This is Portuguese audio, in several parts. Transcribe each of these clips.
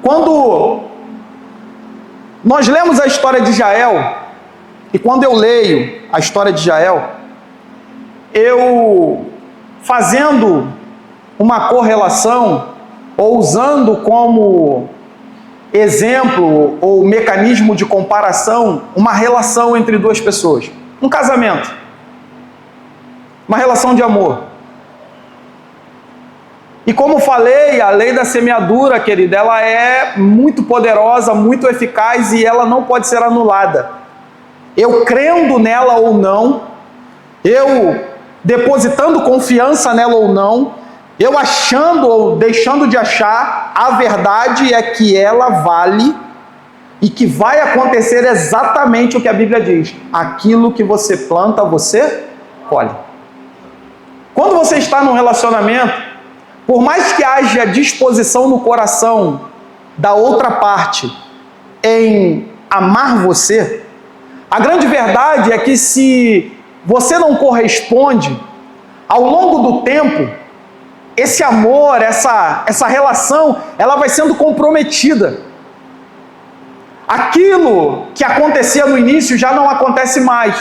Quando nós lemos a história de Jael, e quando eu leio a história de Jael, eu fazendo uma correlação, ou usando como exemplo ou mecanismo de comparação uma relação entre duas pessoas, um casamento, uma relação de amor. E como falei, a lei da semeadura, querida, ela é muito poderosa, muito eficaz e ela não pode ser anulada. Eu crendo nela ou não, eu depositando confiança nela ou não, eu achando ou deixando de achar, a verdade é que ela vale e que vai acontecer exatamente o que a Bíblia diz. Aquilo que você planta, você colhe. Quando você está num relacionamento, por mais que haja disposição no coração da outra parte em amar você, a grande verdade é que se você não corresponde, ao longo do tempo, esse amor, essa relação, ela vai sendo comprometida. Aquilo que acontecia no início já não acontece mais.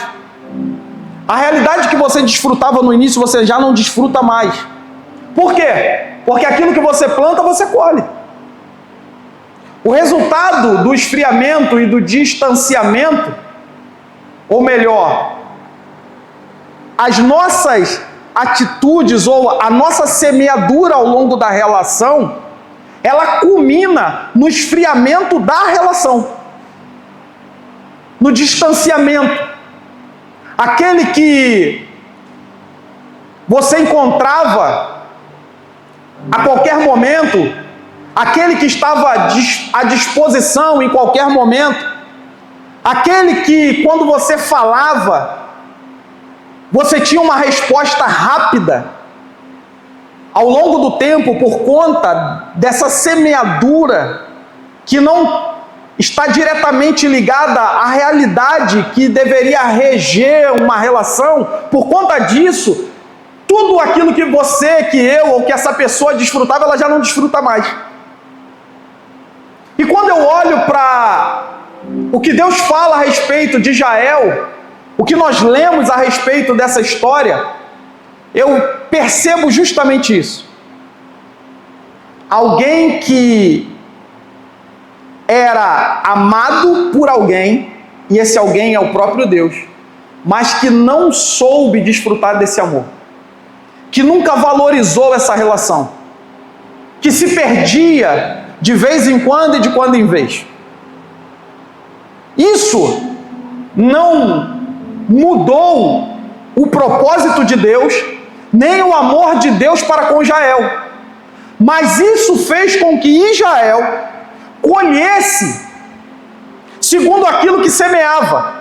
A realidade que você desfrutava no início, você já não desfruta mais. Por quê? Porque aquilo que você planta, você colhe. O resultado do esfriamento e do distanciamento, ou melhor, as nossas atitudes ou a nossa semeadura ao longo da relação, ela culmina no esfriamento da relação, no distanciamento. Aquele que você encontrava a qualquer momento, aquele que estava à disposição em qualquer momento, aquele que quando você falava, você tinha uma resposta rápida. Ao longo do tempo, por conta dessa semeadura que não está diretamente ligada à realidade que deveria reger uma relação, por conta disso, tudo aquilo que você, que eu ou que essa pessoa desfrutava, ela já não desfruta mais. E quando eu olho para o que Deus fala a respeito de Jael, o que nós lemos a respeito dessa história, eu percebo justamente isso. Alguém que era amado por alguém, e esse alguém é o próprio Deus, mas que não soube desfrutar desse amor, que nunca valorizou essa relação, que se perdia de vez em quando e de quando em vez. Isso não mudou o propósito de Deus, nem o amor de Deus para com Jael. Mas isso fez com que Israel colhesse segundo aquilo que semeava,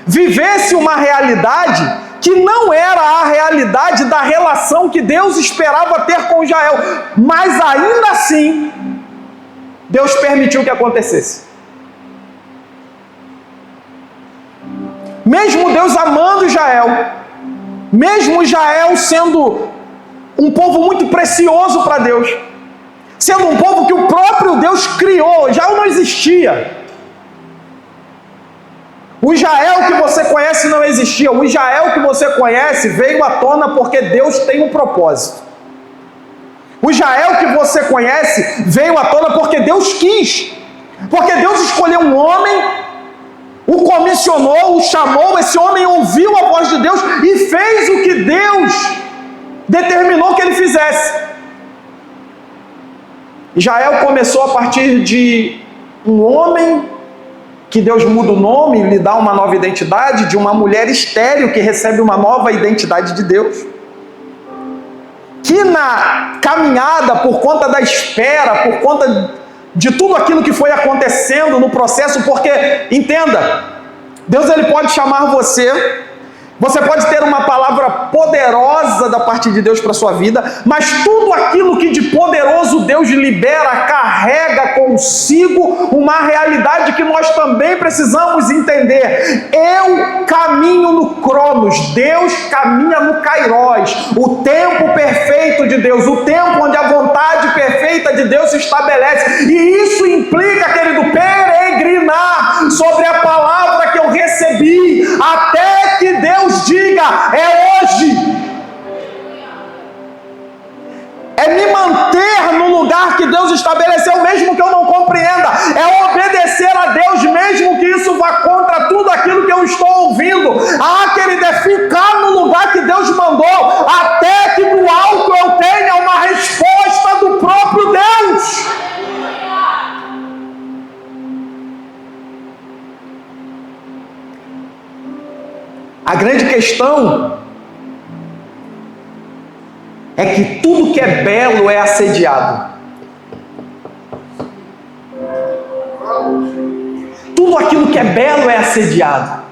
vivesse uma realidade que não era a realidade da relação que Deus esperava ter com Jael, mas ainda assim, Deus permitiu que acontecesse. Mesmo Deus amando Israel, mesmo Israel sendo um povo muito precioso para Deus, sendo um povo que o próprio Deus criou, Israel não existia. O Israel que você conhece não existia. O Israel que você conhece veio à tona porque Deus tem um propósito. O Israel que você conhece veio à tona porque Deus quis. Porque Deus escolheu um homem, o comissionou, o chamou, esse homem ouviu a voz de Deus e fez o que Deus determinou que ele fizesse. Israel começou a partir de um homem que Deus muda o nome, lhe dá uma nova identidade, de uma mulher estéril que recebe uma nova identidade de Deus, que na caminhada, por conta da espera, por conta de tudo aquilo que foi acontecendo no processo, porque, entenda, Deus ele pode chamar você, Você pode ter uma palavra poderosa da parte de Deus para a sua vida, mas tudo aquilo que de poderoso Deus libera, carrega consigo uma realidade que nós também precisamos entender. Eu caminho no Cronos, Deus caminha no Kairos, o tempo perfeito de Deus, o tempo onde a vontade perfeita de Deus se estabelece. E isso implica, querido, peregrinar sobre a palavra que eu recebi, até que Deus diga, é hoje. É me manter no lugar que Deus estabeleceu, mesmo que eu não compreenda. É obedecer a Deus, mesmo que isso vá contra tudo aquilo que eu estou ouvindo. Querido, é ficar no lugar que Deus mandou, até que no alto eu tenha uma resposta do próprio Deus. A grande questão é que tudo que é belo é assediado. Tudo aquilo que é belo é assediado.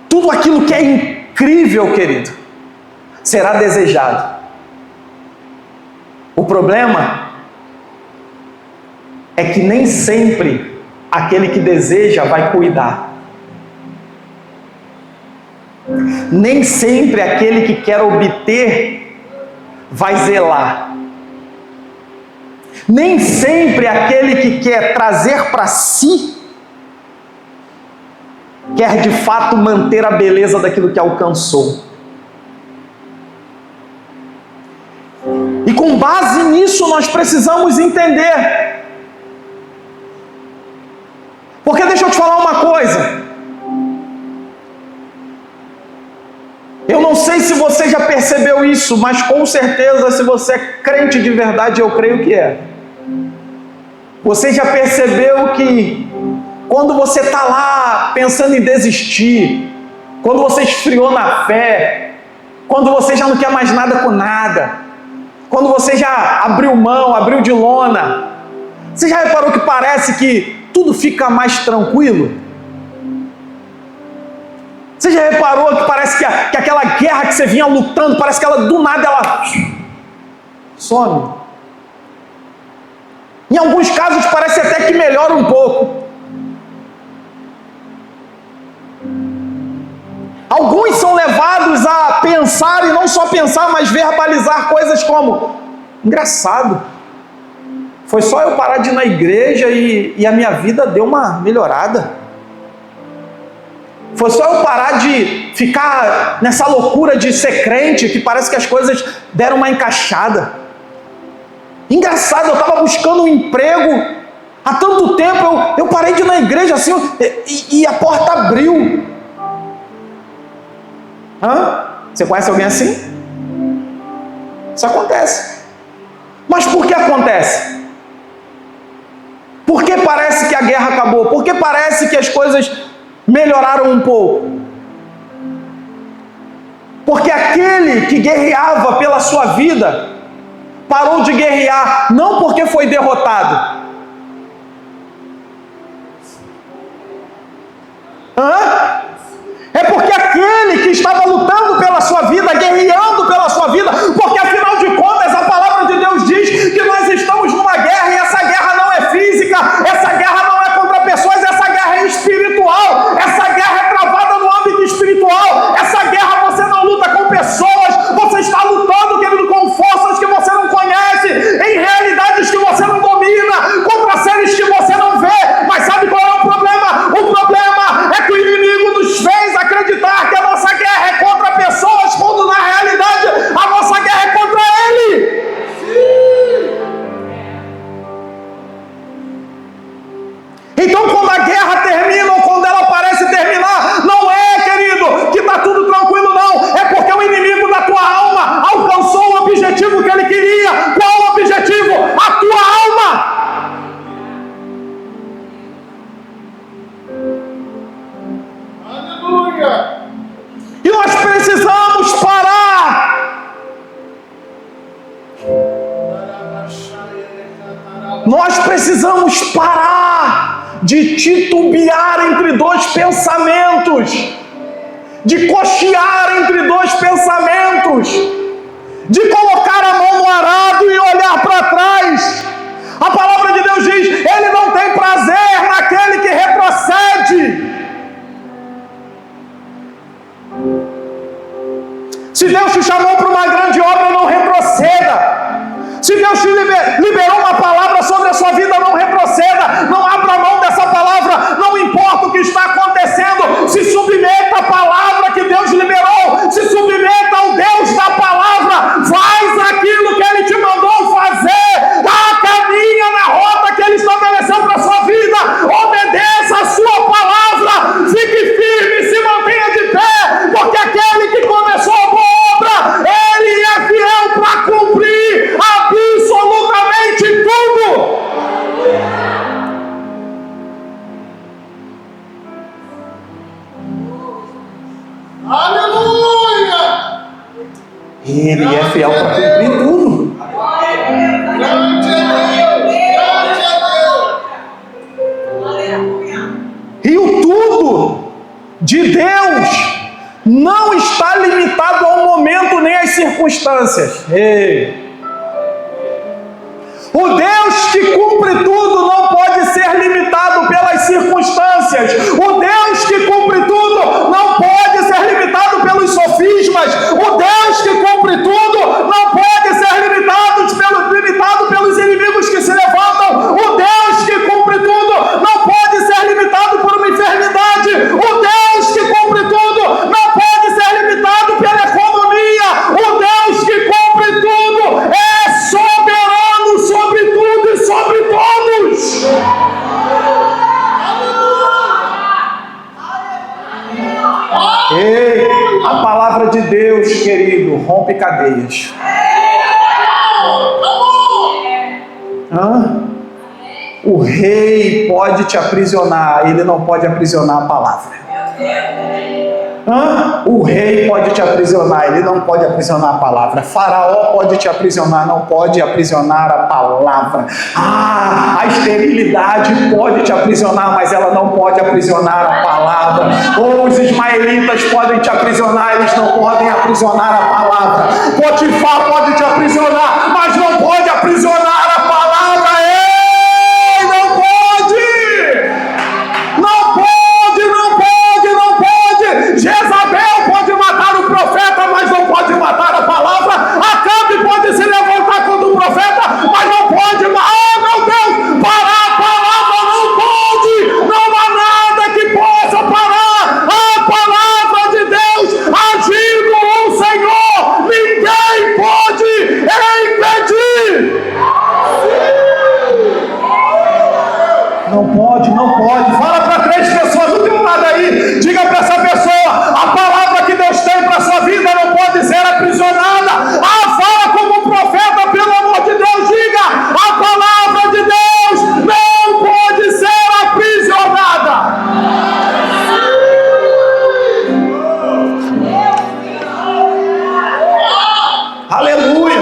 Tudo aquilo que é incrível, querido, será desejado. O problema é que nem sempre aquele que deseja vai cuidar. Nem sempre aquele que quer obter vai zelar. Nem sempre aquele que quer trazer para si quer de fato manter a beleza daquilo que alcançou. E com base nisso nós precisamos entender. Porque deixa eu te falar uma coisa. Eu não sei se você já percebeu isso, mas com certeza, se você é crente de verdade, eu creio que é. Você já percebeu que quando você está lá pensando em desistir, quando você esfriou na fé, quando você já não quer mais nada com nada, quando você já abriu mão, abriu de lona, você já reparou que parece que tudo fica mais tranquilo? Você já reparou que parece que aquela guerra que você vinha lutando, parece que ela do nada ela some? Em alguns casos parece até que melhora um pouco. Alguns são levados a pensar, e não só pensar, mas verbalizar coisas como: engraçado, foi só eu parar de ir na igreja e a minha vida deu uma melhorada. Foi só eu parar de ficar nessa loucura de ser crente, que parece que as coisas deram uma encaixada. Engraçado, eu estava buscando um emprego há tanto tempo, eu parei de ir na igreja assim, e a porta abriu. Você conhece alguém assim? Isso acontece. Mas por que acontece? Por que parece que a guerra acabou? Por que parece que as coisas melhoraram um pouco? Porque aquele que guerreava pela sua vida parou de guerrear, não porque foi derrotado. É porque aquele que estava lutando pela sua vida, guerreando pela sua vida, porque afinal de contas a palavra de Deus diz que nós estamos numa guerra, e essa guerra não é física, essa guerra não é contra pessoas, essa guerra é espiritual, essa guerra é travada no âmbito espiritual, essa guerra você não luta com pessoas, você está lutando, querido, com forças que você não conhece, em realidades que você não domina, contra seres que você não vê. Mas sabe qual é o problema? O problema é que o inimigo nos fez acreditar que a nossa guerra é contra pessoas, quando na realidade a nossa guerra é contra ele. Então, quando a guerra termina, ou quando ela parece terminar, não é, querido, que está tudo tranquilo, não. É porque o inimigo da tua alma alcançou o objetivo que ele queria. Qual o objetivo? A tua alma. Aleluia! E nós precisamos parar. Nós precisamos parar de titubear entre dois pensamentos. de cochear entre dois pensamentos, de colocar a mão no arado e olhar para trás. A palavra de Deus diz: Ele não tem prazer naquele que retrocede. Se Deus te chamou para uma grande obra, não retroceda. Se Deus te liberou uma palavra sobre a sua vida, não retroceda. Não abra mão dessa palavra. Não importa o que está acontecendo. Se submeta à palavra que Deus liberou. Se submeta ao Deus da palavra. Faz aquilo que Ele te mandou fazer. Caminha na rota que Ele estabeleceu para a sua vida. Obedeça a sua palavra. Fique firme, se mantenha de pé. Porque aquele que começou a boa obra, Ele é fiel para cumprir absolutamente tudo. Aleluia! Ele é fiel para cumprir tudo. Grande é Deus! E o tudo de Deus não está limitado ao momento nem às circunstâncias. Ei. O Deus que cumpre tudo não pode ser limitado pelas circunstâncias. O Deus que cumpre tudo não pode ser limitado pelos sofismas. O Deus que cumpre tudo não pode ser limitado pelos inimigos que se levantam. O Deus que cumpre tudo não pode ser limitado por uma enfermidade. O Deus que cumpre tudo não pode ser limitado pela economia. O Deus que cumpre tudo é soberano sobre tudo e sobre todos. Ei, a palavra de Deus, querido, rompe cadeias. O rei pode te aprisionar, ele não pode aprisionar a palavra. O rei pode te aprisionar, ele não pode aprisionar a palavra. Faraó pode te aprisionar, não pode aprisionar a palavra. A esterilidade pode te aprisionar, mas ela não pode aprisionar a palavra. Ou os ismaelitas podem te aprisionar, eles não podem aprisionar a palavra. Potifar pode te aprisionar, mas não pode aprisionar a palavra. Jezabel pode matar o profeta, mas não pode matar a palavra. Acabe pode se levantar contra o profeta, mas não pode. Meu Deus, parar a palavra não pode. Não há nada que possa parar a palavra de Deus. Agindo o Senhor, ninguém pode impedir. Não pode, não pode. Fala para 3 pessoas do teu lado aí. Diga para essa pessoa: a palavra que Deus tem para a sua vida não pode ser aprisionada. Fala como um profeta, pelo amor de Deus. Diga: a palavra de Deus não pode ser aprisionada. Aleluia.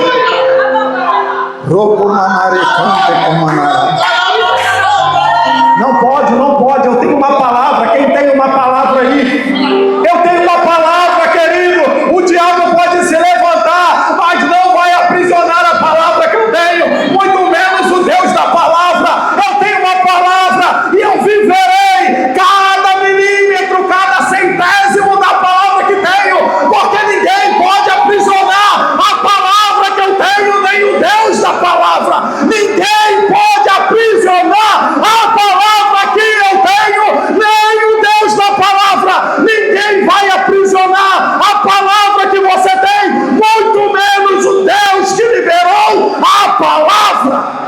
Não pode, não pode. Eu tenho uma palavra. Quem tem uma palavra aí? Eu tenho uma palavra, querido. O diabo pode se levantar, mas não vai aprisionar a palavra que eu tenho, muito menos o Deus da palavra. Eu tenho uma palavra e eu viverei cada milímetro, cada centésimo da palavra que tenho, porque ninguém pode aprisionar a palavra que eu tenho, nem o Deus da palavra. Ninguém pode aprisionar a palavra que eu tenho, nem o Deus da palavra. Ninguém vai aprisionar a palavra que você tem, muito menos o Deus que liberou a palavra.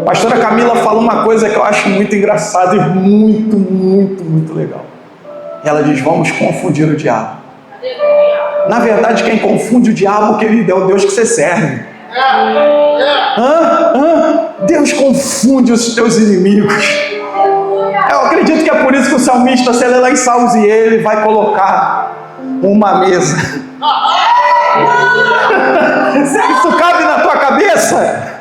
Pastora Camila falou uma coisa que eu acho muito engraçada e muito legal. Ela diz: vamos confundir o diabo. Na verdade, quem confunde o diabo, querido, é o Deus que você serve. Deus confunde os teus inimigos. Eu acredito que é por isso que o salmista, se ele lá em Salmos, e ele vai colocar uma mesa. Isso cabe na tua cabeça? cabeça.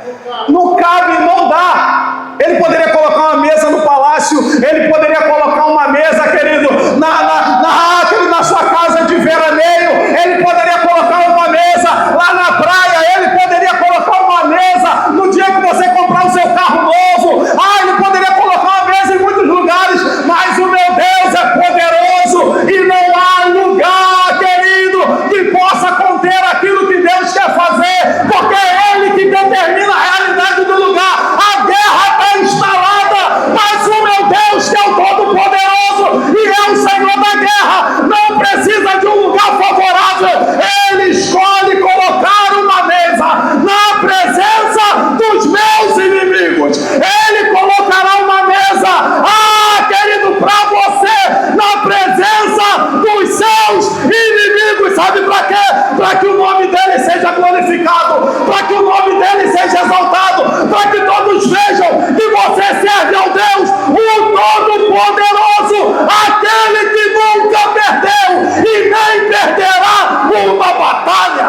Não cabe, não dá. Ele poderia colocar uma mesa no palácio, ele poderia colocar uma mesa, querido, na sua casa de veraneio, ele poderia colocar uma mesa lá na praia, ele poderia colocar uma mesa no dia que você comprar o seu carro novo, ele poderia colocar uma mesa em muitos lugares, mas o meu Deus é poderoso e não há lugar, querido, que possa conter aquilo que Deus quer fazer, porque é Ele que determina a realidade do lugar. A guerra está instalada, mas o meu Deus, que é o Todo-Poderoso e é o Senhor da guerra, não precisa de um lugar favorável. Ele escolhe colocar uma mesa na presença dos meus inimigos. Ele colocará uma mesa, querido, para você, na presença dos seus inimigos. Sabe para quê? Para que o nome dele seja glorificado, para que o nome dele seja exaltado, para que todos vejam que você serve ao Deus, o Todo-Poderoso, aquele que nunca perdeu e nem perderá uma batalha.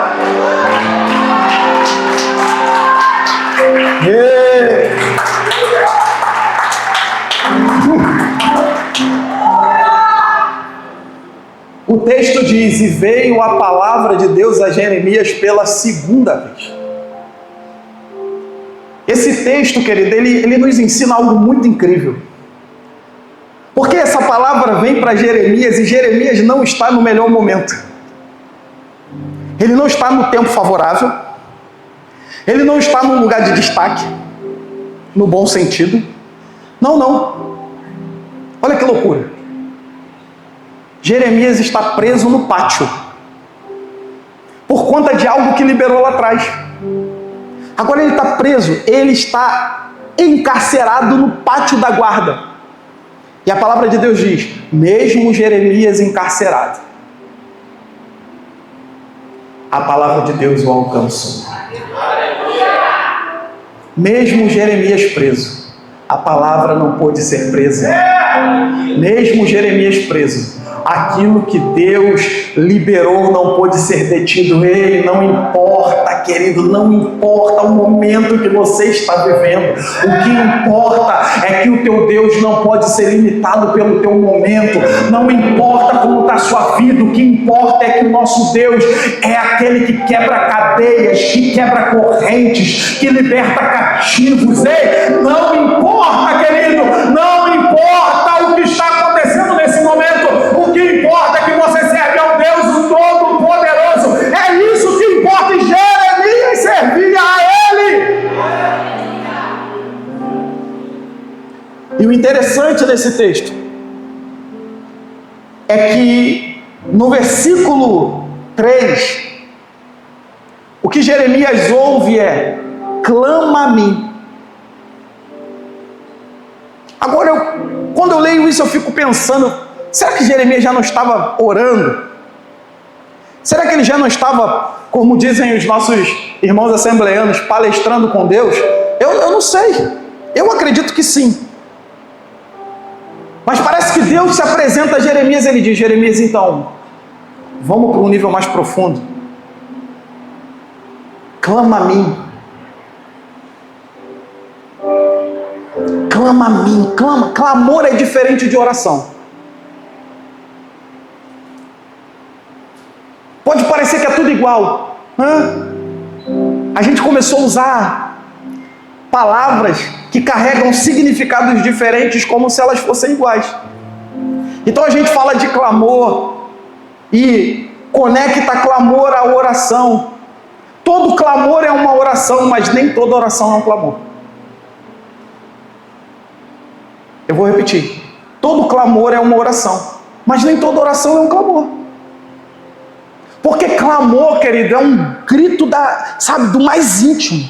O texto diz: e veio a palavra de Deus a Jeremias pela segunda vez. Esse texto, querido, ele nos ensina algo muito incrível. Porque essa palavra vem para Jeremias e Jeremias não está no melhor momento. Ele não está no tempo favorável. Ele não está num lugar de destaque, no bom sentido. Não. Olha que loucura. Jeremias está preso no pátio por conta de algo que liberou lá atrás. Agora ele está preso, ele está encarcerado no pátio da guarda. E a palavra de Deus diz: mesmo Jeremias encarcerado, a palavra de Deus o alcançou. Mesmo Jeremias preso, a palavra não pôde ser presa. Mesmo Jeremias preso, aquilo que Deus liberou não pôde ser detido. Ele não importa, querido, não importa o momento que você está vivendo. O que importa é que o teu Deus não pode ser limitado pelo teu momento. Não importa como está a sua vida, o que importa é que o nosso Deus é aquele que quebra cadeias, que quebra correntes, que liberta cativos. Ei, não importa, querido, não importa o que está acontecendo nesse momento. O que importa é que você serve ao Deus o Todo-Poderoso. É isso que importa. E Jeremias servia a Ele. E o interessante desse texto é que no versículo 3, o que Jeremias ouve é: clama a mim. Agora, quando eu leio isso, eu fico pensando: será que Jeremias já não estava orando? Será que ele já não estava, como dizem os nossos irmãos assembleanos, palestrando com Deus? Eu não sei. Eu acredito que sim. Mas parece que Deus se apresenta a Jeremias e ele diz: Jeremias, então, vamos para um nível mais profundo. Clama a mim. Clama a mim, clama. Clamor é diferente de oração. Pode parecer que é tudo igual. A gente começou a usar palavras que carregam significados diferentes como se elas fossem iguais. Então a gente fala de clamor e conecta clamor à oração. Todo clamor é uma oração, mas nem toda oração é um clamor. Eu vou repetir. Todo clamor é uma oração, mas nem toda oração é um clamor. Porque clamor, querido, é um grito do mais íntimo.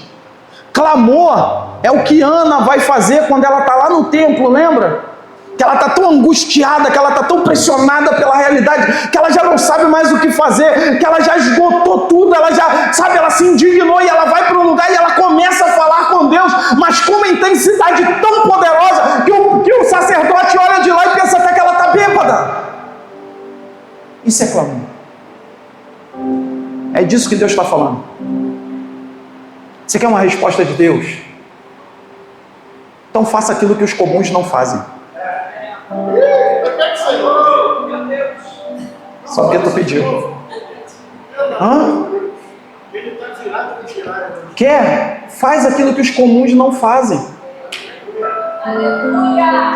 Clamor é o que Ana vai fazer quando ela está lá no templo, lembra? Que ela está tão angustiada, que ela está tão pressionada pela realidade, que ela já não sabe mais o que fazer, que ela já esgotou tudo, ela já, ela se indignou e ela vai para um lugar e ela começa a falar com Deus, mas com uma intensidade tão poderosa que o sacerdote olha de lá e pensa até que ela está bêbada. Isso é clamor. É disso que Deus está falando. Você quer uma resposta de Deus? Então faça aquilo que os comuns não fazem. Só porque tu pediu. Hã? Quer? Faz aquilo que os comuns não fazem.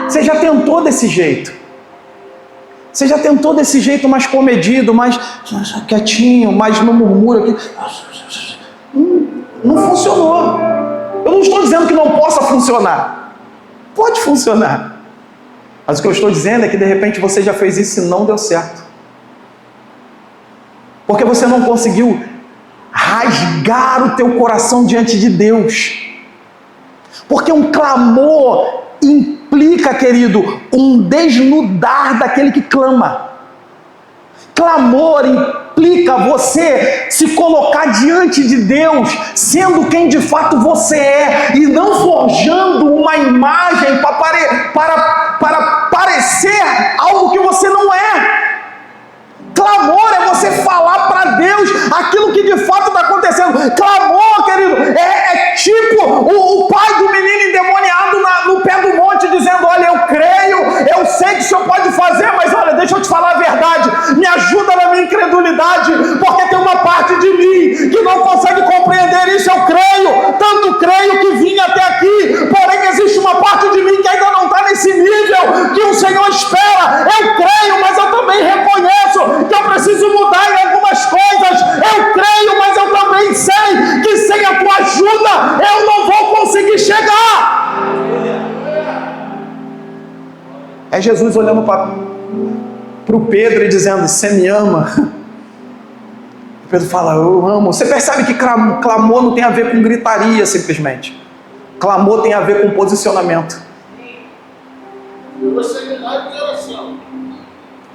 Você já tentou desse jeito? Você já tentou desse jeito mais comedido, mais quietinho, mais no murmúrio aqui? Não funcionou. Eu não estou dizendo que não possa funcionar. Pode funcionar. Mas o que eu estou dizendo é que de repente você já fez isso e não deu certo. Porque você não conseguiu rasgar o teu coração diante de Deus. Porque um clamor implica, querido, um desnudar daquele que clama. Clamor implica você se colocar diante de Deus, sendo quem de fato você é, e não forjando uma imagem para parecer algo que você não é. Clamor é você falar para Deus aquilo que de fato está acontecendo. Clamor, querido, é tipo o pai do menino endemoniado no pé do monte dizendo: olha, eu creio, eu sei que o Senhor pode fazer, mas olha, deixa eu te falar a verdade, me ajuda na minha incredulidade, porque tem uma parte de mim que não consegue compreender isso. Eu creio, tanto creio que vim até aqui, porém existe uma parte de mim que ainda não está nesse nível que o Senhor espera. Eu creio, mas eu também reconheço que eu preciso mudar em algumas coisas. Eu creio, mas eu também sei que sem a tua ajuda eu não vou conseguir chegar. É Jesus olhando para o Pedro e dizendo: você me ama? O Pedro fala: eu amo. Você percebe que clamor não tem a ver com gritaria simplesmente. Clamor tem a ver com posicionamento.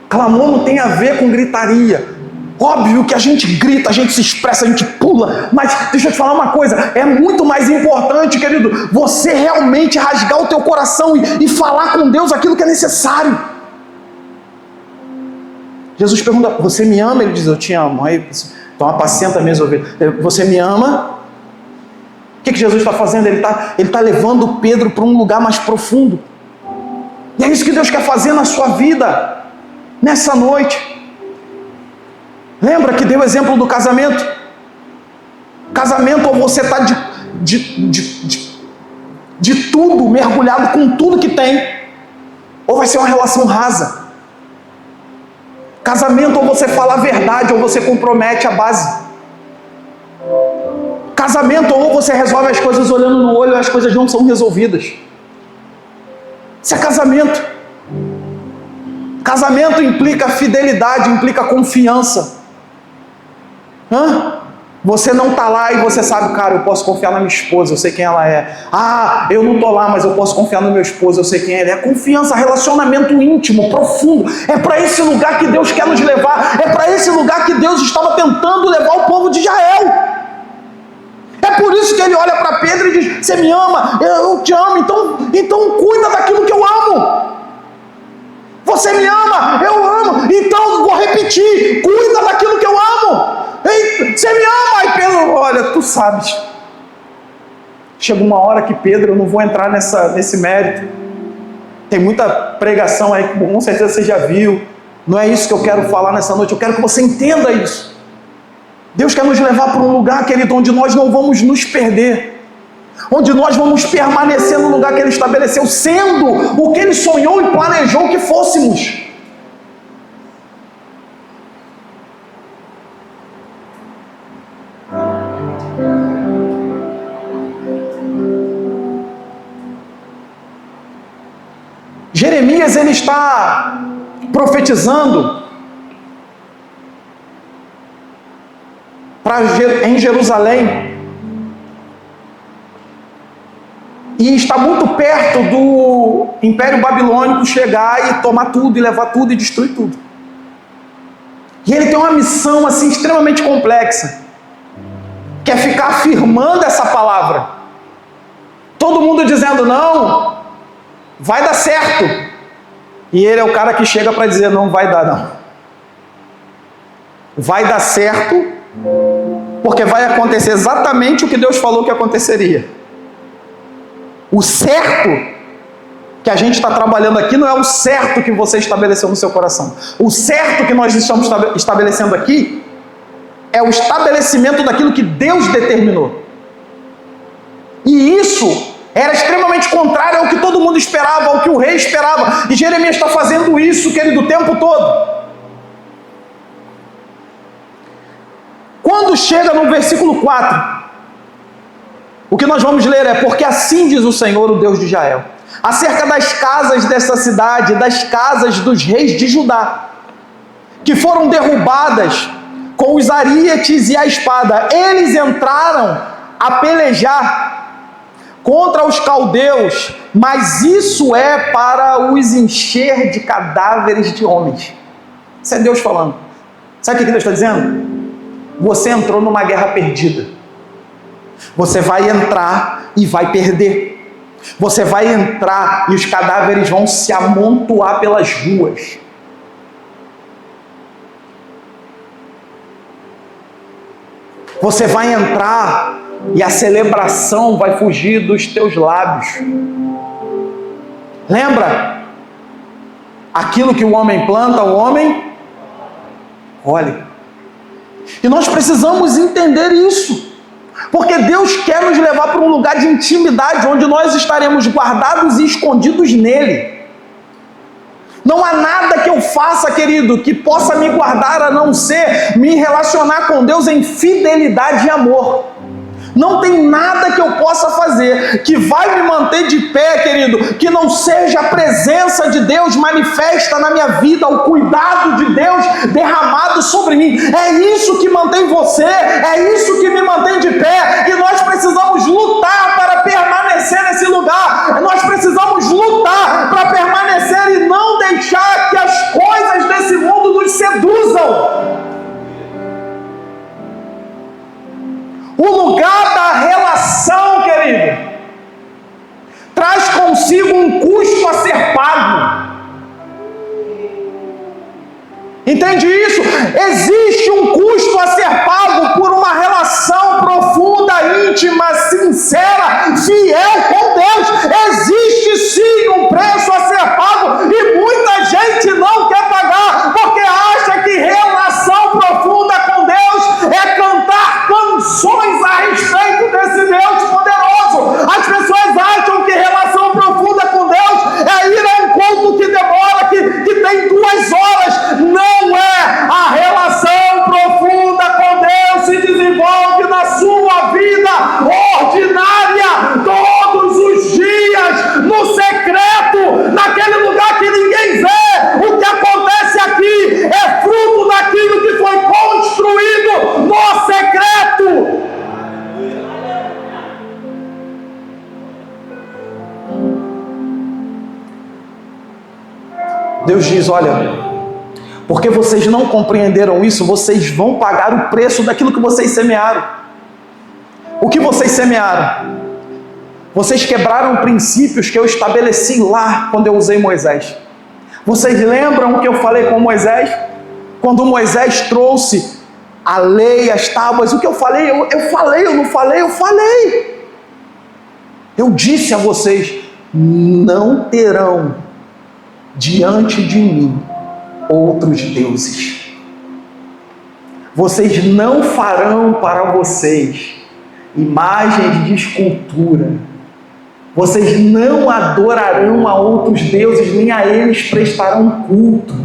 Clamor não tem a ver com gritaria. Óbvio que a gente grita, a gente se expressa, a gente pula, mas deixa eu te falar uma coisa, é muito mais importante, querido, você realmente rasgar o teu coração e falar com Deus aquilo que é necessário. Jesus pergunta: você me ama? Ele diz: eu te amo. Aí, então apacenta minhas ovelhas. Você me ama? O que Jesus está fazendo? Ele está levando Pedro para um lugar mais profundo. E é isso que Deus quer fazer na sua vida nessa noite. Lembra que deu o exemplo do casamento? Casamento, ou você está de tudo, mergulhado com tudo que tem, ou vai ser uma relação rasa. Casamento, ou você fala a verdade, ou você compromete a base. Casamento, ou você resolve as coisas olhando no olho e as coisas não são resolvidas. Isso é casamento. Casamento implica fidelidade, implica confiança. Você não está lá e você sabe: cara, eu posso confiar na minha esposa, eu sei quem ela é. Ah, eu não estou lá, mas eu posso confiar no meu esposo, eu sei quem ele é. Confiança, relacionamento íntimo, profundo. É para esse lugar que Deus quer nos levar. É para esse lugar que Deus estava tentando levar o povo de Israel. É por isso que ele olha para Pedro e diz: você me ama? Eu te amo, então cuida daquilo que eu amo. Você me ama? Eu amo. Então vou repetir: cuida daquilo que eu amo. Você me ama? Aí Pedro: olha, tu sabes. Chega uma hora que Pedro, eu não vou entrar nesse mérito. Tem muita pregação aí que com certeza você já viu. Não é isso que eu quero falar nessa noite. Eu quero que você entenda isso. Deus quer nos levar para um lugar, querido, onde nós não vamos nos perder. Onde nós vamos permanecer no lugar que Ele estabeleceu, sendo o que Ele sonhou e planejou que fôssemos. Jeremias, ele está profetizando em Jerusalém, e está muito perto do Império Babilônico chegar e tomar tudo, e levar tudo e destruir tudo. E ele tem uma missão assim extremamente complexa, que é ficar afirmando essa palavra. Todo mundo dizendo: não, vai dar certo. E ele é o cara que chega para dizer: não vai dar não. Vai dar certo, Porque vai acontecer exatamente o que Deus falou que aconteceria. O certo que a gente está trabalhando aqui não é o certo que você estabeleceu no seu coração. O certo que nós estamos estabelecendo aqui é o estabelecimento daquilo que Deus determinou. E isso era extremamente contrário ao que todo mundo esperava, ao que o rei esperava. E Jeremias está fazendo isso, querido, o tempo todo. Quando chega no versículo 4, o que nós vamos ler é: porque assim diz o Senhor, o Deus de Israel, acerca das casas dessa cidade, das casas dos reis de Judá, que foram derrubadas com os arietes e a espada. Eles entraram a pelejar contra os caldeus, mas isso é para os encher de cadáveres de homens. Isso é Deus falando. Sabe o que Deus está dizendo? Você entrou numa guerra perdida. Você vai entrar e vai perder. Você vai entrar e os cadáveres vão se amontoar pelas ruas. Você vai entrar e a celebração vai fugir dos teus lábios. Lembra? Aquilo que o homem planta, o homem colhe. E nós precisamos entender isso, porque Deus quer nos levar para um lugar de intimidade, onde nós estaremos guardados e escondidos nele. Não há nada que eu faça, querido, que possa me guardar a não ser me relacionar com Deus em fidelidade e amor. Não tem nada que eu possa fazer que vai me manter de pé, querido, que não seja a presença de Deus manifesta na minha vida, o cuidado de Deus derramado sobre mim. É isso que mantém você, é isso que me mantém de pé, e nós precisamos lutar para permanecer nesse lugar. Nós precisamos lutar para permanecer e não deixar que as coisas desse mundo nos seduzam. O lugar da relação, querido, traz consigo um custo a ser pago. Entende isso? Existe um custo a ser pago por uma relação profunda, íntima, sincera, fiel com Deus. Existe sim um preço a ser pago e muita gente não quer pagar porque acha que relação profunda com Deus é cantar canções a respeito desse Deus poderoso. As pessoas acham que relação profunda com Deus é ir a um culto que demora, que tem 2 horas. Não é. A relação profunda com Deus se desenvolve na sua vida ordinária, todos os dias, no secreto, naquele lugar que ninguém vê. O que acontece aqui é fruto daquilo que foi construído no secreto. Deus diz: olha, porque vocês não compreenderam isso, vocês vão pagar o preço daquilo que vocês semearam. O que vocês semearam? Vocês quebraram princípios que eu estabeleci lá quando eu usei Moisés. Vocês lembram o que eu falei com Moisés? Quando Moisés trouxe a lei, as tábuas, o que eu falei? Eu não falei, eu falei. Eu disse a vocês: não terão diante de mim outros deuses. Vocês não farão para vocês imagens de escultura. Vocês não adorarão a outros deuses, nem a eles prestarão culto.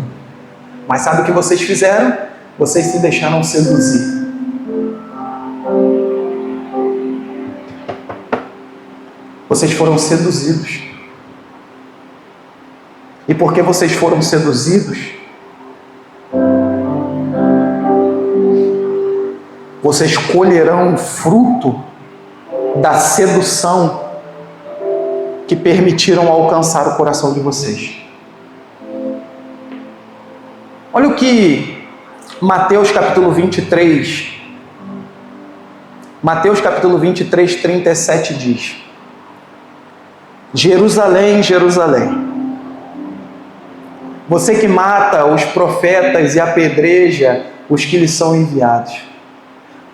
Mas sabe o que vocês fizeram? Vocês se deixaram seduzir. Vocês foram seduzidos. E porque vocês foram seduzidos, vocês colherão o fruto da sedução que permitiram alcançar o coração de vocês. Olha o que Mateus capítulo 23, 37 diz: Jerusalém, Jerusalém, você que mata os profetas e apedreja os que lhes são enviados.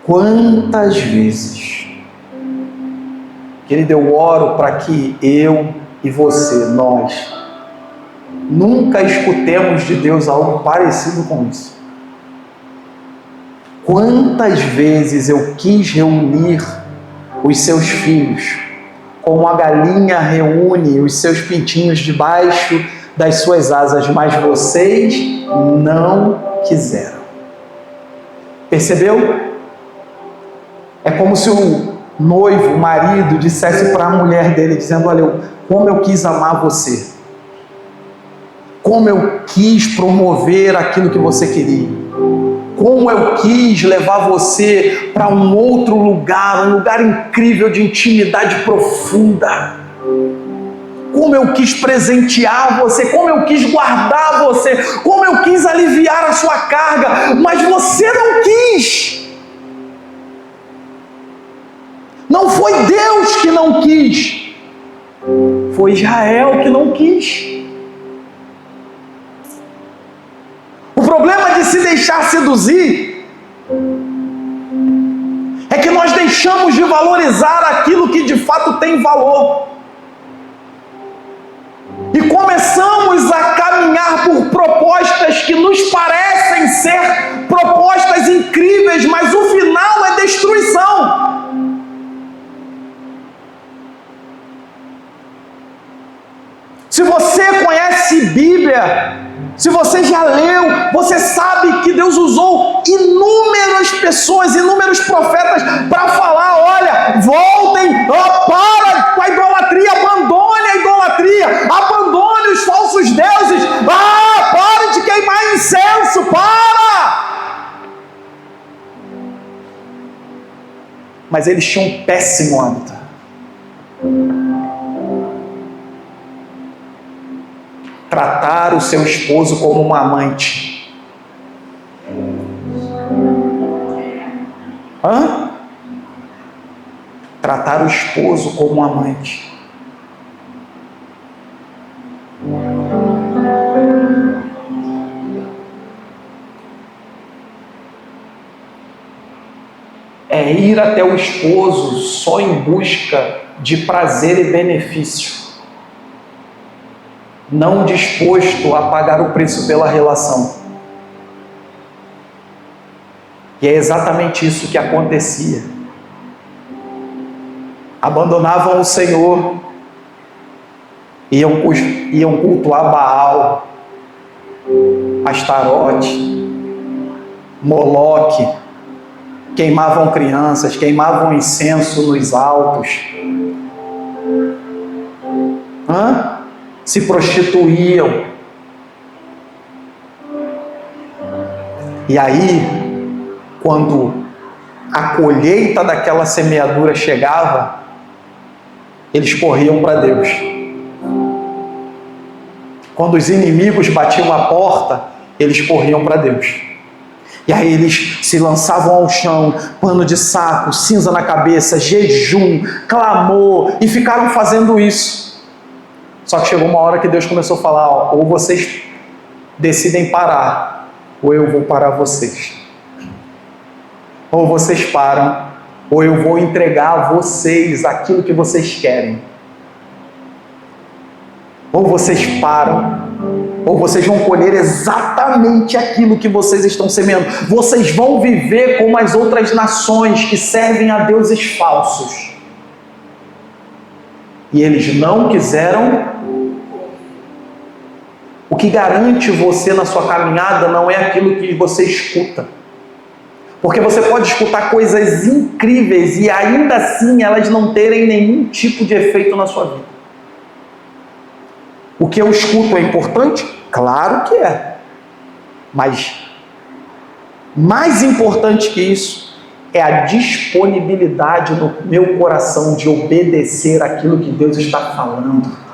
Quantas vezes, querido, eu oro para que eu e você, nós, nunca escutemos de Deus algo parecido com isso. Quantas vezes eu quis reunir os seus filhos, como a galinha reúne os seus pintinhos debaixo das suas asas, mas vocês não quiseram. Percebeu? É como se o noivo, o marido, dissesse para a mulher dele, dizendo: olha, como eu quis amar você, como eu quis promover aquilo que você queria, como eu quis levar você para um outro lugar, um lugar incrível de intimidade profunda, como eu quis presentear você, como eu quis guardar você, como eu quis aliviar a sua carga, mas você não quis. Não foi Deus que não quis, foi Israel que não quis. O problema de se deixar seduzir é que nós deixamos de valorizar aquilo que de fato tem valor e começamos a caminhar por propostas que nos parecem ser propostas incríveis, mas o final é destruição. Se você conhece Bíblia, se você já leu, você sabe que Deus usou inúmeras pessoas, inúmeros profetas para falar: olha, voltem, para com a idolatria, abandone a idolatria, abandone os falsos deuses, pare de queimar incenso, para! Mas eles tinham um péssimo hábito. Tratar o seu esposo como uma amante. Tratar o esposo como um amante. É ir até o esposo só em busca de prazer e benefício, não disposto a pagar o preço pela relação. E é exatamente isso que acontecia. Abandonavam o Senhor, iam cultuar Baal, Astarote, Moloque, queimavam crianças, queimavam incenso nos altos, se prostituíam. E aí, quando a colheita daquela semeadura chegava, eles corriam para Deus. Quando os inimigos batiam a porta, eles corriam para Deus. E aí eles se lançavam ao chão, pano de saco, cinza na cabeça, jejum, clamor, e ficaram fazendo isso. Só que chegou uma hora que Deus começou a falar: ou vocês decidem parar, ou eu vou parar vocês. Ou vocês param, ou eu vou entregar a vocês aquilo que vocês querem. Ou vocês param, ou vocês vão colher exatamente aquilo que vocês estão semeando. Vocês vão viver como as outras nações que servem a deuses falsos. E eles não quiseram. O que garante você na sua caminhada não é aquilo que você escuta. Porque você pode escutar coisas incríveis e ainda assim elas não terem nenhum tipo de efeito na sua vida. O que eu escuto é importante? Claro que é. Mas mais importante que isso é a disponibilidade no meu coração de obedecer aquilo que Deus está falando.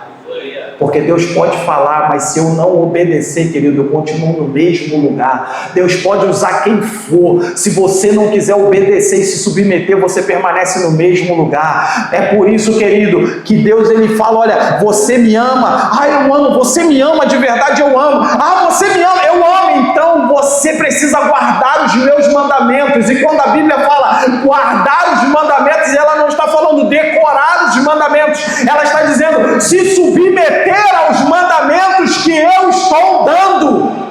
Porque Deus pode falar, mas se eu não obedecer, querido, eu continuo no mesmo lugar. Deus pode usar quem for. Se você não quiser obedecer e se submeter, você permanece no mesmo lugar. É por isso, querido, que Deus ele fala: olha, você me ama. Eu amo. Você me ama de verdade, eu amo. Você me ama, eu amo. Então você precisa guardar os meus mandamentos. E quando a Bíblia fala guardar os mandamentos, e ela não está falando decorar os mandamentos, ela está dizendo se submeter aos mandamentos que eu estou dando.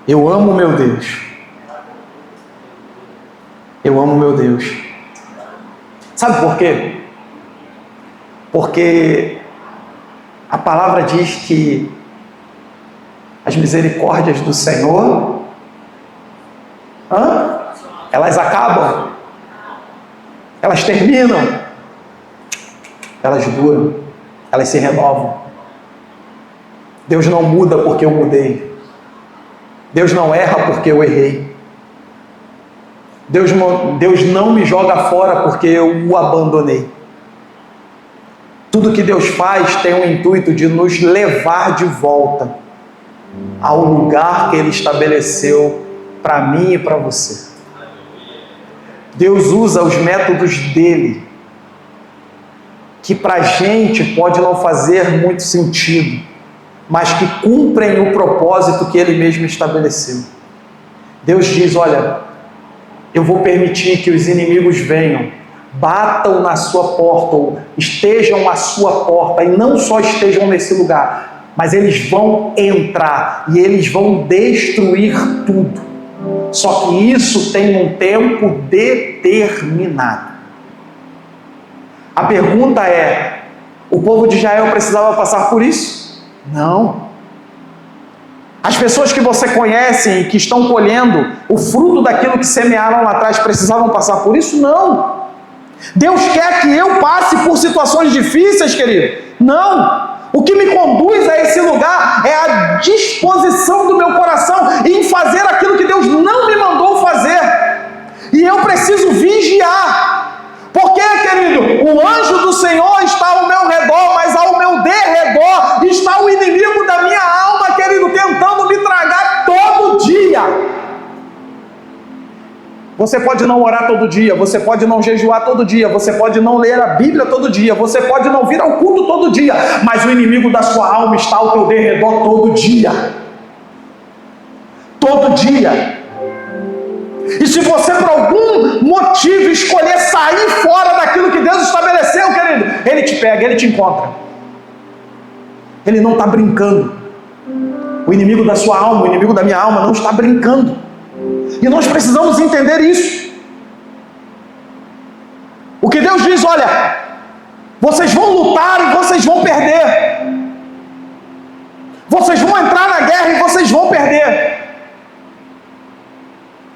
Eu amo meu Deus. Eu amo meu Deus. Sabe por quê? Porque a palavra diz que as misericórdias do Senhor, elas acabam, elas terminam, elas duram, elas se renovam. Deus não muda porque eu mudei. Deus não erra porque eu errei. Deus não me joga fora porque eu o abandonei. Tudo que Deus faz tem o intuito de nos levar de volta ao lugar que Ele estabeleceu para mim e para você. Deus usa os métodos dele, que para a gente pode não fazer muito sentido, mas que cumprem o propósito que Ele mesmo estabeleceu. Deus diz, olha, eu vou permitir que os inimigos venham, batam na sua porta, ou estejam à sua porta, e não só estejam nesse lugar, mas eles vão entrar, e eles vão destruir tudo. Só que isso tem um tempo determinado. A pergunta é, o povo de Israel precisava passar por isso? Não. As pessoas que você conhece e que estão colhendo o fruto daquilo que semearam lá atrás precisavam passar por isso? Não. Deus quer que eu passe por situações difíceis, querido? Não. O que me conduz a esse lugar é a disposição do meu coração em fazer aquilo que Deus não me mandou fazer. E eu preciso vigiar. Porque, querido, o anjo do Senhor está ao meu redor, mas ao meu derredor está o inimigo da minha alma, querido, tentando me tragar todo dia. Você pode não orar todo dia, você pode não jejuar todo dia, você pode não ler a Bíblia todo dia, você pode não vir ao culto todo dia, mas o inimigo da sua alma está ao teu derredor todo dia. Todo dia. E se você por algum motivo escolher sair fora daquilo que Deus estabeleceu, querido, Ele te pega, Ele te encontra. Ele não está brincando. O inimigo da sua alma, o inimigo da minha alma não está brincando. E nós precisamos entender isso. O que Deus diz, olha, vocês vão lutar e vocês vão perder. Vocês vão entrar na guerra e vocês vão perder.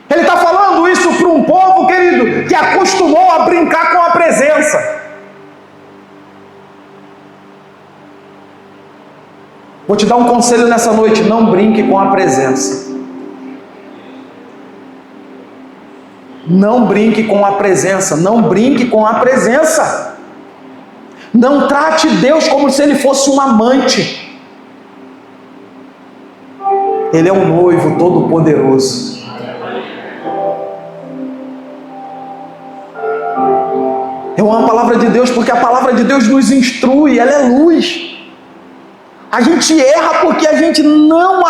Ele está falando isso para um povo, querido, que acostumou a brincar com a presença. Vou te dar um conselho nessa noite: não brinque com a presença. Não brinque com a presença. Não brinque com a presença. Não trate Deus como se Ele fosse um amante. Ele é um noivo todo-poderoso. Eu amo a palavra de Deus porque a palavra de Deus nos instrui, ela é luz. A gente erra porque a gente não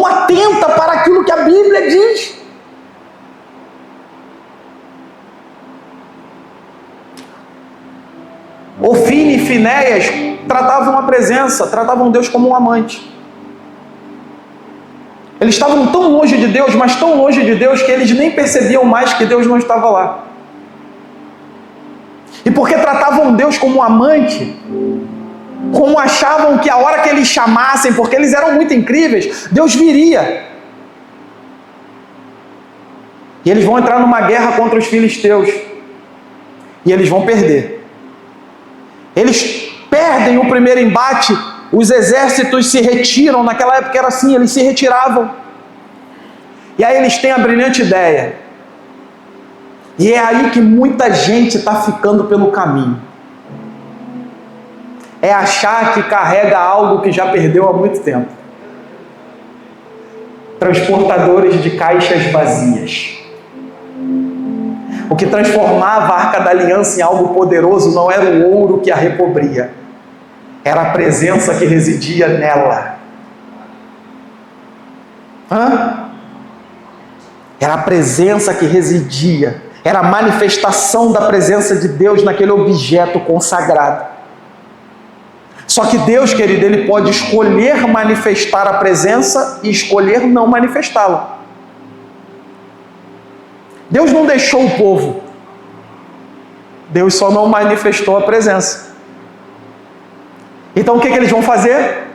atenta para aquilo que a Bíblia diz. Ofine e Finéias tratavam a presença, tratavam Deus como um amante. Eles estavam tão longe de Deus, mas tão longe de Deus, que eles nem percebiam mais que Deus não estava lá. E porque tratavam Deus como um amante, como achavam que a hora que eles chamassem, porque eles eram muito incríveis, Deus viria. E eles vão entrar numa guerra contra os filisteus. E eles vão perder. Eles perdem o primeiro embate, os exércitos se retiram. Naquela época era assim, eles se retiravam. E aí eles têm a brilhante ideia. E é aí que muita gente está ficando pelo caminho. É achar que carrega algo que já perdeu há muito tempo. Transportadores de caixas vazias. O que transformava a Arca da Aliança em algo poderoso não era o ouro que a recobria. Era a presença que residia nela. Era a presença que residia. Era a manifestação da presença de Deus naquele objeto consagrado. Só que Deus, querido, Ele pode escolher manifestar a presença e escolher não manifestá-la. Deus não deixou o povo. Deus só não manifestou a presença. Então o que eles vão fazer?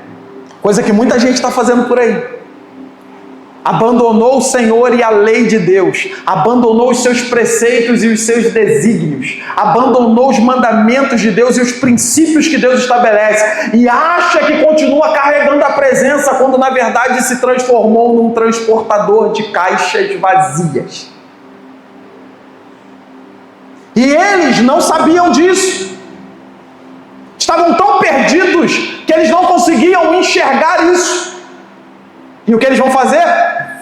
Coisa que muita gente está fazendo por aí. Abandonou o Senhor e a lei de Deus, abandonou os seus preceitos e os seus desígnios, abandonou os mandamentos de Deus e os princípios que Deus estabelece, e acha que continua carregando a presença, quando na verdade se transformou num transportador de caixas vazias. E eles não sabiam disso, estavam tão perdidos que eles não conseguiam enxergar isso. E o que eles vão fazer?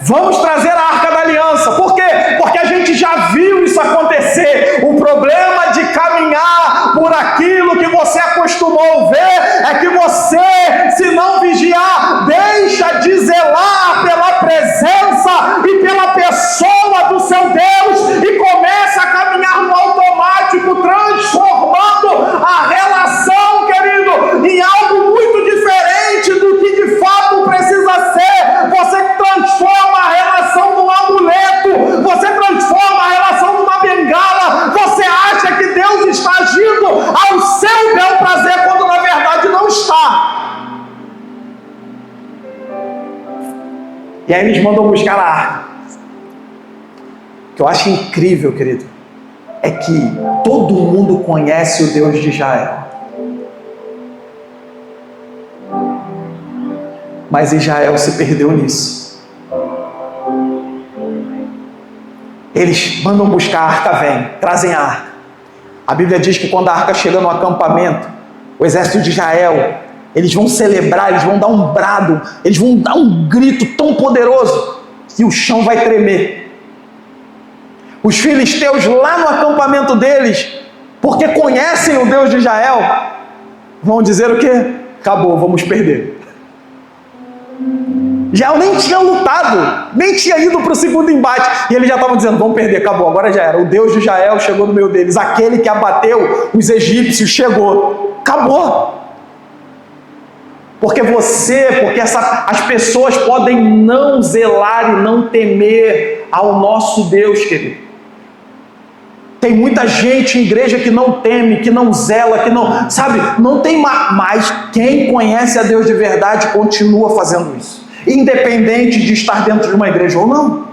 Vamos trazer a Arca da Aliança. Por quê? Porque a gente já viu isso acontecer. O problema de caminhar por aquilo que você acostumou ver é que você, se não vigiar, deixa de zelar pela presença e pela pessoa do seu Deus e começa a caminhar no automático, transformando a relação, querido, em algo muito diferente do que de fato precisa ser. Você transforma a relação num amuleto, você transforma a relação numa bengala, você acha que Deus está agindo ao seu bel prazer, quando na verdade não está. E aí eles mandam buscar a arca. O que eu acho incrível, querido, é que todo mundo conhece o Deus de Israel. Mas Israel se perdeu nisso. Eles mandam buscar a arca, trazem a arca. A Bíblia diz que quando a arca chega no acampamento, o exército de Israel, eles vão celebrar, eles vão dar um brado, eles vão dar um grito tão poderoso que o chão vai tremer. Os filisteus lá no acampamento deles, porque conhecem o Deus de Israel, vão dizer o quê? Acabou, vamos perder. Israel nem tinha lutado, nem tinha ido para o segundo embate, e eles já estavam dizendo, vamos perder, acabou, agora já era. O Deus de Israel chegou no meio deles, aquele que abateu os egípcios chegou, acabou. Porque as pessoas podem não zelar e não temer ao nosso Deus, querido. Tem muita gente em igreja que não teme, que não zela, que não, sabe, não tem mais. Mas quem conhece a Deus de verdade continua fazendo isso, independente de estar dentro de uma igreja ou não.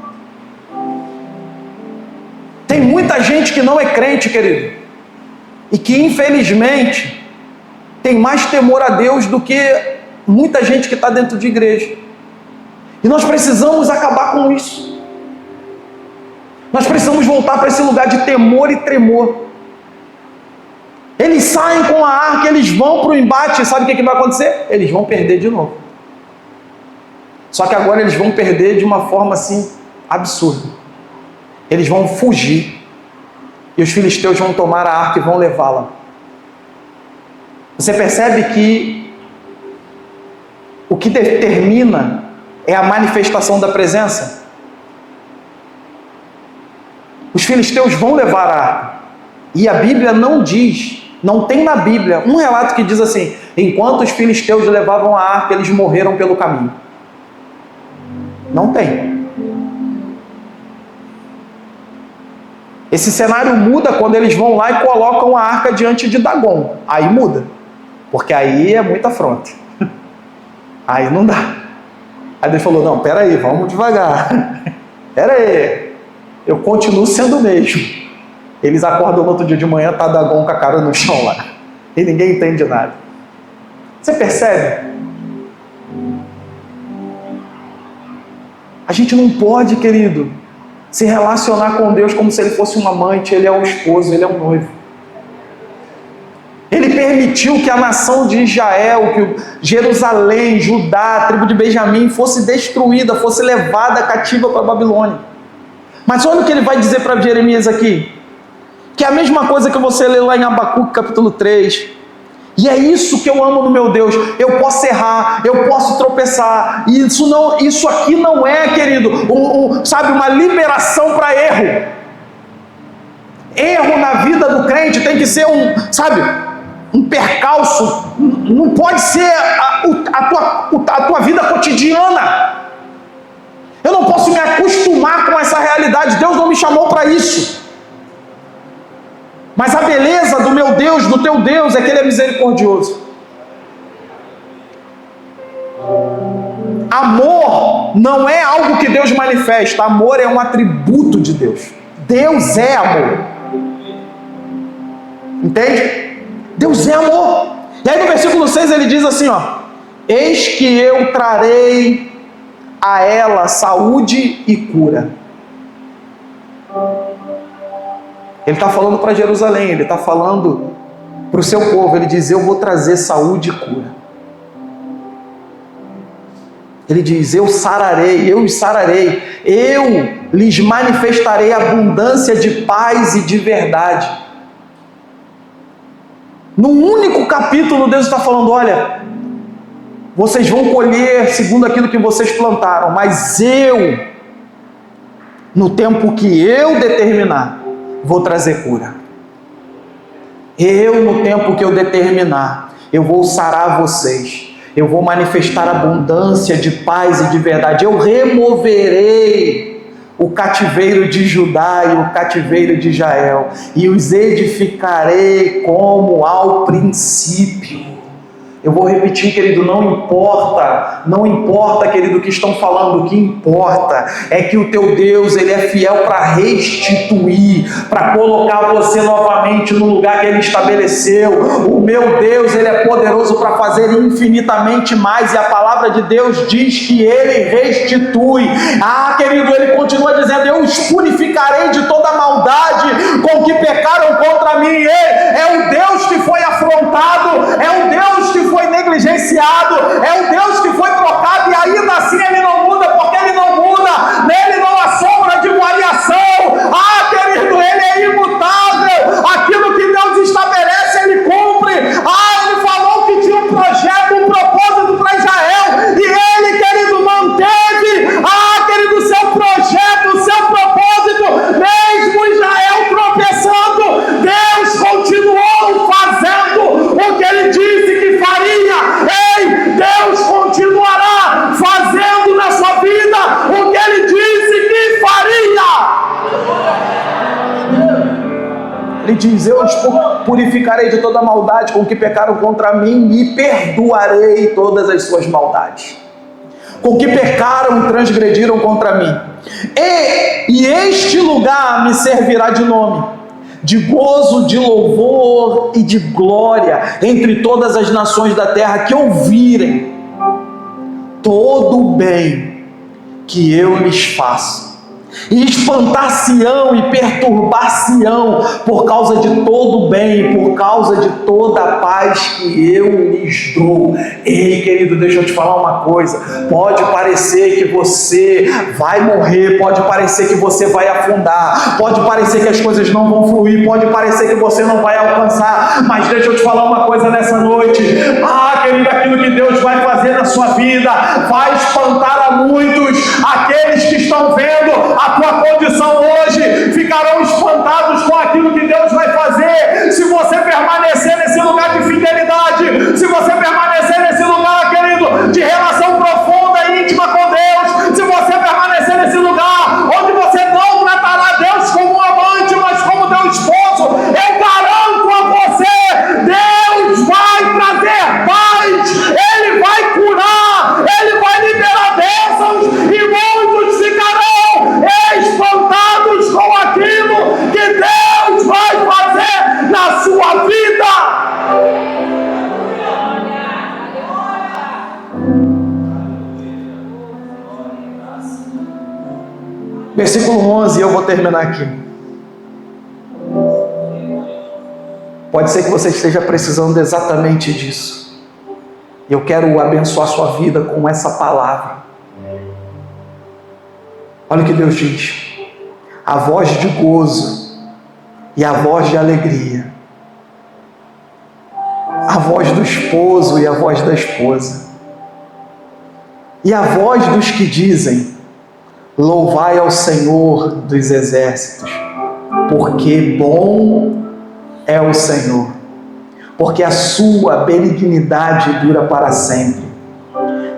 Tem muita gente que não é crente, querido, e que infelizmente tem mais temor a Deus do que muita gente que está dentro de igreja. E nós precisamos acabar com isso. Nós precisamos voltar para esse lugar de temor e tremor. Eles saem com a arca, eles vão para o embate, sabe o que vai acontecer? Eles vão perder de novo. Só que agora eles vão perder de uma forma assim, absurda. Eles vão fugir. E os filisteus vão tomar a arca e vão levá-la. Você percebe que o que determina é a manifestação da presença? Os filisteus vão levar a arca. E a Bíblia não diz, não tem na Bíblia um relato que diz assim, enquanto os filisteus levavam a arca, eles morreram pelo caminho. Não tem. Esse cenário muda quando eles vão lá e colocam a arca diante de Dagon. Aí muda. Porque aí é muita afronta. Aí não dá. Aí Deus falou, não, peraí, vamos devagar. Peraí. Eu continuo sendo o mesmo. Eles acordam no outro dia de manhã, tá Dagon com a cara no chão lá. E ninguém entende nada. Você percebe? A gente não pode, querido, se relacionar com Deus como se Ele fosse um amante, Ele é um esposo, Ele é um noivo. Ele permitiu que a nação de Israel, que Jerusalém, Judá, a tribo de Benjamim fosse destruída, fosse levada cativa para a Babilônia. Mas olha o que ele vai dizer para Jeremias aqui, que é a mesma coisa que você lê lá em Abacuque capítulo 3, E é isso que eu amo no meu Deus. Eu posso errar, eu posso tropeçar. E isso aqui não é, querido, sabe, uma liberação para erro. Erro na vida do crente tem que ser um percalço. Não pode ser a tua vida cotidiana. Eu não posso me acostumar com essa realidade. Deus não me chamou para isso. Mas a beleza do meu Deus, do teu Deus, é que Ele é misericordioso. Amor não é algo que Deus manifesta. Amor é um atributo de Deus. Deus é amor. Entende? Deus é amor. E aí no versículo 6 ele diz assim, eis que eu trarei a ela saúde e cura. Ele está falando para Jerusalém, ele está falando para o seu povo. Ele diz, eu vou trazer saúde e cura. Ele diz, eu os sararei, eu lhes manifestarei abundância de paz e de verdade. No único capítulo, Deus está falando, olha, vocês vão colher segundo aquilo que vocês plantaram, mas eu, no tempo que eu determinar, vou trazer cura. Eu, no tempo que eu determinar, eu vou sarar vocês. Eu vou manifestar abundância de paz e de verdade. Eu removerei o cativeiro de Judá e o cativeiro de Israel, e os edificarei como ao princípio. Eu vou repetir, querido, não importa, querido, o que estão falando, o que importa é que o teu Deus, Ele é fiel para restituir, para colocar você novamente no lugar que Ele estabeleceu. O meu Deus, Ele é poderoso para fazer infinitamente mais, e a palavra de Deus diz que Ele restitui. Querido, Ele continua dizendo, eu os purificarei de toda maldade com que pecaram contra mim. Ele é o Deus que foi afrontado, é o Deus que foi negligenciado, é o Deus que foi trocado, e ainda assim Ele não muda, porque Ele não muda, nele não há sombra de variação. Querido, Ele é imutável, aquilo que Deus estabelece, Ele cumpre. Ele falou que tinha um projeto, um propósito para Israel, e Ele, querido, manteve, querido, seu projeto, seu propósito, mesmo Israel tropeçando, Deus continuou fazendo o que Ele disse que faria. Deus continuará fazendo na sua vida o que Ele disse que faria. Ele diz, eu os purificarei de toda maldade com que pecaram contra mim e perdoarei todas as suas maldades. Com que pecaram e transgrediram contra mim. E este lugar me servirá de nome, de gozo, de louvor e de glória entre todas as nações da terra que ouvirem todo o bem que eu lhes faço. E espantar-se-ão e perturbar-se-ão por causa de todo o bem, por causa de toda a paz que eu lhes dou. Ei, querido, deixa eu te falar uma coisa. Pode parecer que você vai morrer, pode parecer que você vai afundar, pode parecer que as coisas não vão fluir, pode parecer que você não vai alcançar, mas deixa eu te falar uma coisa nessa noite. Querido, aquilo que Deus vai fazer na sua vida vai espantar a muitos. Aqueles que estão vendo a tua condição hoje ficarão espantados com aquilo que Deus vai fazer. Se você permanecer nesse lugar de fidelidade, se você permanecer nesse lugar, querido, de relação profunda e íntima com Deus, se você permanecer nesse lugar onde você não tratará Deus como um amante, mas como teu esposo, eu garanto a você, Deus vai trazer paz, Ele vai curar, Ele vai liberar bênçãos, e muitos ficarão espantados com aquilo que Deus vai fazer na sua vida. Versículo 11, eu vou terminar aqui. Pode ser que você esteja precisando exatamente disso. Eu quero abençoar a sua vida com essa palavra. Olha o que Deus diz: a voz de gozo e a voz de alegria a voz do esposo e a voz da esposa. E a voz dos que dizem: louvai ao Senhor dos exércitos, porque bom é o Senhor, porque a sua benignidade dura para sempre.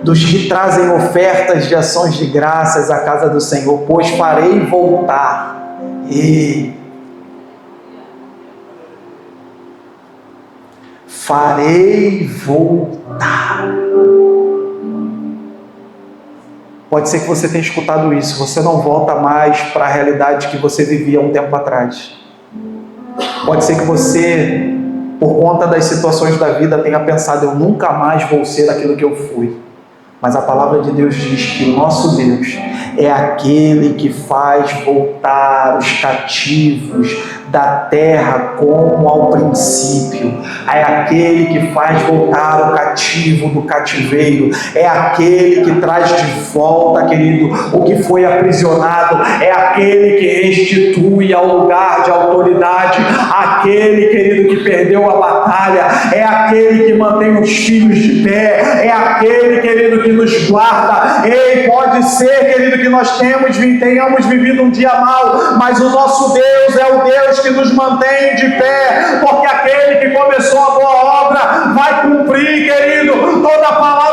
Dos que trazem ofertas de ações de graças à casa do Senhor, pois farei voltar. Farei voltar. Pode ser que você tenha escutado isso. Você não volta mais para a realidade que você vivia um tempo atrás. Pode ser que você, por conta das situações da vida, tenha pensado: eu nunca mais vou ser aquilo que eu fui. Mas a palavra de Deus diz que o nosso Deus é aquele que faz voltar os cativos da terra como ao princípio. É aquele que faz voltar o cativo do cativeiro. É aquele que traz de volta, querido, o que foi aprisionado. É aquele que restitui ao lugar de autoridade. Aquele, querido, que perdeu a batalha. É aquele que mantém os filhos de pé. É aquele, querido, que nos guarda. Ei, pode ser, querido, que nós tenhamos vivido um dia mal, mas o nosso Deus é o Deus que nos mantém de pé, porque aquele que começou a boa obra vai cumprir, querido. Toda palavra